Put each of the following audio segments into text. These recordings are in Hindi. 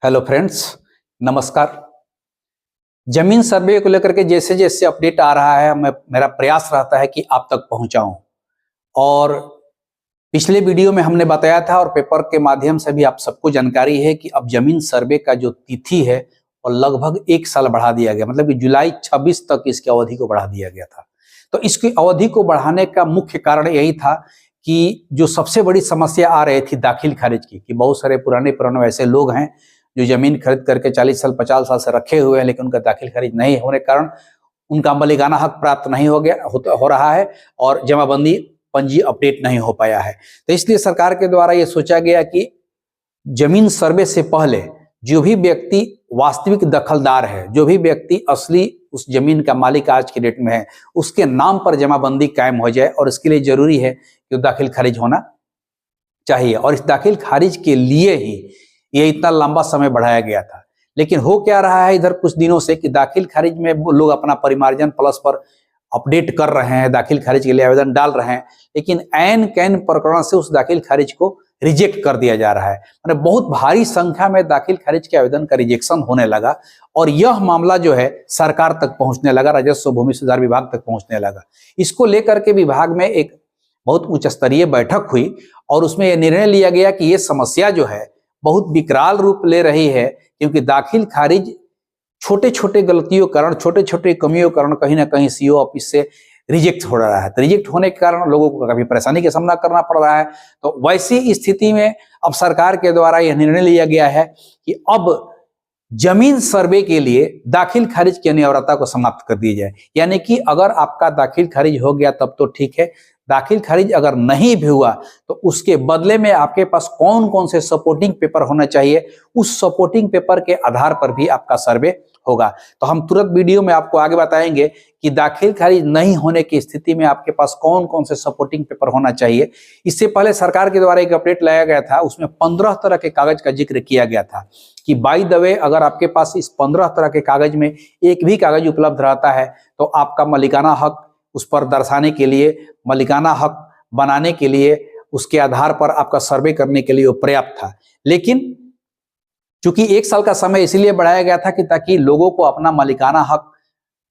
हेलो फ्रेंड्स, नमस्कार। जमीन सर्वे को लेकर के जैसे जैसे अपडेट आ रहा है मेरा प्रयास रहता है कि आप तक पहुंचाऊं। और पिछले वीडियो में हमने बताया था और पेपर के माध्यम से भी आप सबको जानकारी है कि अब जमीन सर्वे का जो तिथि है और लगभग 1 साल बढ़ा दिया गया, मतलब कि जुलाई 26 तक इसकी अवधि को बढ़ा दिया गया था। तो इसकी अवधि को बढ़ाने का मुख्य कारण यही था कि जो सबसे बड़ी समस्या आ रही थी दाखिल खारिज की, कि बहुत सारे पुराने ऐसे लोग हैं जो जमीन खरीद करके 40 साल 50 साल से रखे हुए हैं, लेकिन उनका दाखिल खारिज नहीं होने के कारण उनका मालिकाना हक प्राप्त नहीं हो रहा है और जमाबंदी पंजी अपडेट नहीं हो पाया है। तो इसलिए सरकार के द्वारा ये सोचा गया कि जमीन सर्वे से पहले जो भी व्यक्ति वास्तविक दखलदार है, जो भी व्यक्ति असली उस जमीन का मालिक आज के डेट में है, उसके नाम पर जमाबंदी कायम हो जाए। और इसके लिए जरूरी है कि दाखिल खारिज होना चाहिए। और इस दाखिल खारिज के लिए ही ये इतना लंबा समय बढ़ाया गया था। लेकिन हो क्या रहा है इधर कुछ दिनों से कि दाखिल खारिज में लोग अपना परिमार्जन प्लस पर अपडेट कर रहे हैं, दाखिल खारिज के लिए आवेदन डाल रहे हैं, लेकिन ऐन कैन प्रकरण से उस दाखिल खारिज को रिजेक्ट कर दिया जा रहा है। मतलब बहुत भारी संख्या में दाखिल खारिज के आवेदन का रिजेक्शन होने लगा और यह मामला जो है सरकार तक पहुंचने लगा, राजस्व भूमि सुधार विभाग तक पहुंचने लगा। इसको लेकर के विभाग में एक बहुत उच्च स्तरीय बैठक हुई और उसमें यह निर्णय लिया गया कि यह समस्या जो है बहुत विकराल रूप ले रही है, क्योंकि दाखिल खारिज छोटे छोटे गलतियों कारण, छोटे छोटे कमियों कारण कहीं ना कहीं सीओ ऑफिस से रिजेक्ट हो रहा है। तो रिजेक्ट होने के कारण लोगों को काफी परेशानी का सामना करना पड़ रहा है। तो वैसी स्थिति में अब सरकार के द्वारा यह निर्णय लिया गया है कि अब जमीन सर्वे के लिए दाखिल खारिज की अनिवार्यता को समाप्त कर दी जाए। यानी कि अगर आपका दाखिल खारिज हो गया तब तो ठीक है, दाखिल खारिज अगर नहीं भी हुआ तो उसके बदले में आपके पास कौन कौन से सपोर्टिंग पेपर होना चाहिए, उस सपोर्टिंग पेपर के आधार पर भी आपका सर्वे होगा। तो हम तुरंत वीडियो में आपको आगे बताएंगे कि दाखिल खारिज नहीं होने की स्थिति में आपके पास कौन कौन से सपोर्टिंग पेपर होना चाहिए। इससे पहले सरकार के द्वारा एक अपडेट लाया गया था, उसमें 15 तरह के कागज का जिक्र किया गया था कि बाय द वे अगर आपके पास इस 15 तरह के कागज में एक भी कागज उपलब्ध रहता है तो आपका मालिकाना हक उस पर दर्शाने के लिए, मालिकाना हक बनाने के लिए, उसके आधार पर आपका सर्वे करने के लिए वो पर्याप्त था। लेकिन चूंकि 1 साल का समय इसलिए बढ़ाया गया था कि ताकि लोगों को अपना मालिकाना हक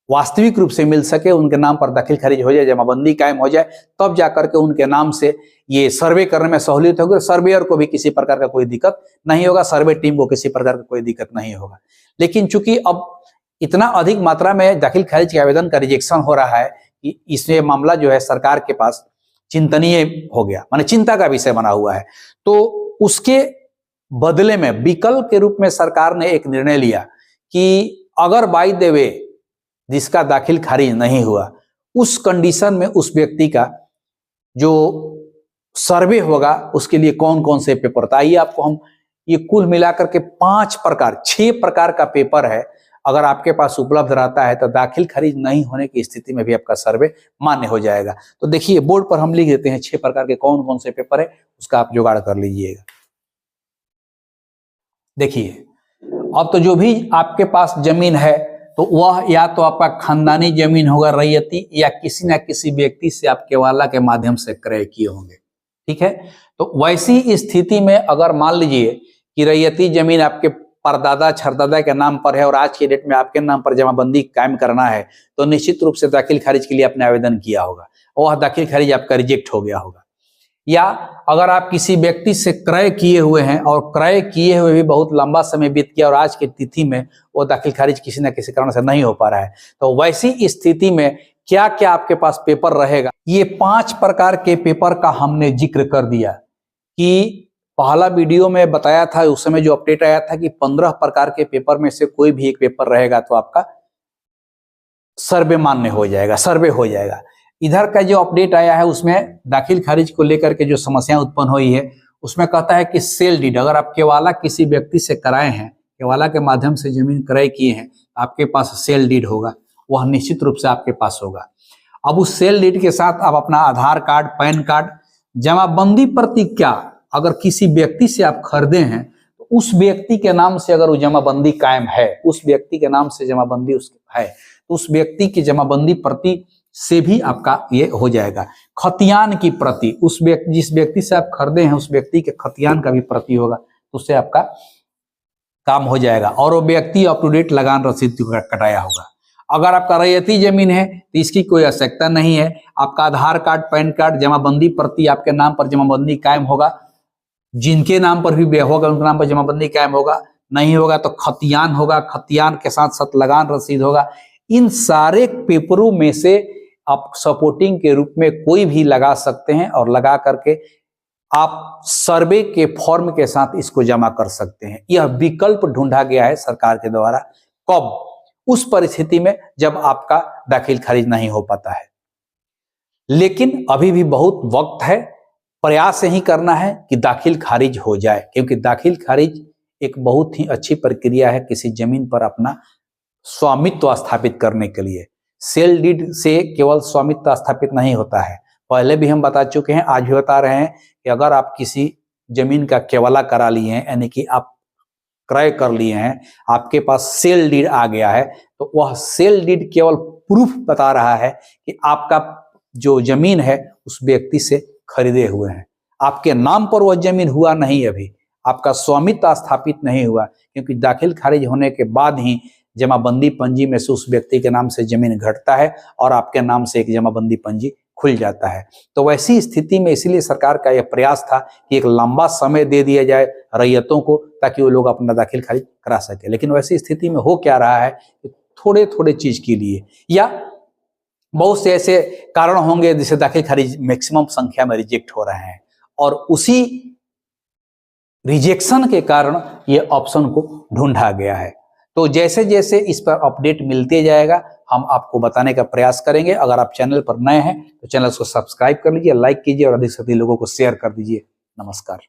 वास्तविक रूप से मिल सके, उनके नाम पर दाखिल खारिज हो जाए, जमाबंदी कायम हो जाए, तब जाकर के उनके नाम से ये सर्वे करने में सहूलियत होगी। सर्वेयर को भी किसी प्रकार का कोई दिक्कत नहीं होगा, सर्वे टीम को किसी प्रकार का कोई दिक्कत नहीं होगा। लेकिन चूंकि अब इतना अधिक मात्रा में दाखिल खारिज के आवेदन का रिजेक्शन हो रहा है कि इसमें मामला जो है सरकार के पास चिंतनीय हो गया, माने चिंता का विषय बना हुआ है। तो उसके बदले में विकल्प के रूप में सरकार ने एक निर्णय लिया कि अगर बाय द वे जिसका दाखिल खारिज नहीं हुआ, उस कंडीशन में उस व्यक्ति का जो सर्वे होगा उसके लिए कौन कौन से पेपर, तो आइए आपको हम ये कुल मिलाकर के 6 प्रकार का पेपर है, अगर आपके पास उपलब्ध रहता है तो दाखिल खारिज नहीं होने की स्थिति में भी आपका सर्वे मान्य हो जाएगा। तो देखिए बोर्ड पर हम लिख देते हैं 6 प्रकार के कौन कौन से पेपर है, उसका आप जुगाड़ कर लीजिएगा। देखिए अब तो जो भी आपके पास जमीन है तो वह या तो आपका खानदानी जमीन होगा, रैयती, या किसी ना किसी व्यक्ति से आप केवाला के माध्यम से क्रय किए होंगे। ठीक है, तो वैसी स्थिति में अगर मान लीजिए कि रैयती जमीन आपके परदादा छरदादा के नाम पर है और आज के डेट में आपके नाम पर जमाबंदी कायम करना है, तो निश्चित रूप से दाखिल खारिज के लिए आपने आवेदन किया होगा और वह दाखिल खारिज आपका रिजेक्ट हो गया होगा। या अगर आप किसी व्यक्ति से क्रय किए हुए हैं और क्रय किए हुए भी बहुत लंबा समय बीत गया और आज की तिथि में वो दाखिल खारिज किसी न किसी कारण से नहीं हो पा रहा है, तो वैसी स्थिति में क्या क्या आपके पास पेपर रहेगा, ये 5 प्रकार के पेपर का हमने जिक्र कर दिया। कि पहला वीडियो में बताया था, उस समय जो अपडेट आया था कि 15 प्रकार के पेपर में से कोई भी एक पेपर रहेगा तो आपका सर्वे मान्य हो जाएगा, सर्वे हो जाएगा। इधर का जो अपडेट आया है उसमें दाखिल खारिज को लेकर के जो समस्याएं उत्पन्न हुई है, उसमें कहता है कि सेल डीड, अगर आप केवाला किसी व्यक्ति से कराए हैं, केवाला के माध्यम से जमीन क्रय किए हैं, आपके पास सेल डीड होगा, वह निश्चित रूप से आपके पास होगा। अब उस सेल डीड के साथ आप अपना आधार कार्ड, पैन कार्ड, जमाबंदी प्रति, क्या अगर किसी व्यक्ति से आप खरीदे हैं तो उस व्यक्ति के नाम से अगर वो जमाबंदी कायम है, उस व्यक्ति के नाम से जमाबंदी उसके है, तो उस व्यक्ति की जमाबंदी प्रति से भी आपका ये हो जाएगा। खतियान की प्रति, उस व्यक्ति जिस व्यक्ति से आप खरीदे हैं उस व्यक्ति के खतियान का भी प्रति होगा, तो उससे आपका काम हो जाएगा और वो व्यक्ति अप टू डेट लगान रसीद कटाया होगा। अगर आपका रैयती जमीन है तो इसकी कोई आवश्यकता नहीं है। आपका आधार कार्ड, पैन कार्ड, जमाबंदी प्रति आपके नाम पर जमाबंदी कायम होगा। जिनके नाम पर भी होगा उनके नाम पर जमाबंदी कायम होगा। नहीं होगा तो खतियान होगा, खतियान के साथ साथ लगान रसीद होगा। इन सारे पेपरों में से आप सपोर्टिंग के रूप में कोई भी लगा सकते हैं और लगा करके आप सर्वे के फॉर्म के साथ इसको जमा कर सकते हैं। यह विकल्प ढूंढा गया है सरकार के द्वारा। कब? उस परिस्थिति में जब आपका दाखिल खारिज नहीं हो पाता है। लेकिन अभी भी बहुत वक्त है, प्रयास यही करना है कि दाखिल खारिज हो जाए, क्योंकि दाखिल खारिज एक बहुत ही अच्छी प्रक्रिया है किसी जमीन पर अपना स्वामित्व स्थापित करने के लिए। सेल डीड से केवल स्वामित्व स्थापित नहीं होता है, पहले भी हम बता चुके हैं, आज भी बता रहे हैं कि अगर आप किसी जमीन का केवला करा लिए हैं, यानी कि आप क्रय कर लिए हैं, आपके पास सेल डीड आ गया है, तो वह सेल डीड केवल प्रूफ बता रहा है कि आपका जो जमीन है उस व्यक्ति से खरीदे हुए हैं। आपके नाम पर वह जमीन हुआ नहीं, अभी आपका स्वामित्व स्थापित नहीं हुआ, क्योंकि दाखिल खारिज होने के बाद ही जमाबंदी पंजी में से उस व्यक्ति के नाम से जमीन घटता है और आपके नाम से एक जमाबंदी पंजी खुल जाता है। तो वैसी स्थिति में इसीलिए सरकार का यह प्रयास था कि एक लंबा समय दे दिया जाए रैयतों को, ताकि वो लोग अपना दाखिल खारिज करा सके। लेकिन वैसी स्थिति में हो क्या रहा है कि थोड़े थोड़े चीज के लिए या बहुत से ऐसे कारण होंगे जिससे दाखिल खारिज मैक्सिमम संख्या में रिजेक्ट हो रहे हैं, और उसी रिजेक्शन के कारण ये ऑप्शन को ढूंढा गया है। तो जैसे जैसे इस पर अपडेट मिलते जाएगा हम आपको बताने का प्रयास करेंगे। अगर आप चैनल पर नए हैं तो चैनल को सब्सक्राइब कर लीजिए, लाइक कीजिए और अधिक से अधिक लोगों को शेयर कर दीजिए। नमस्कार।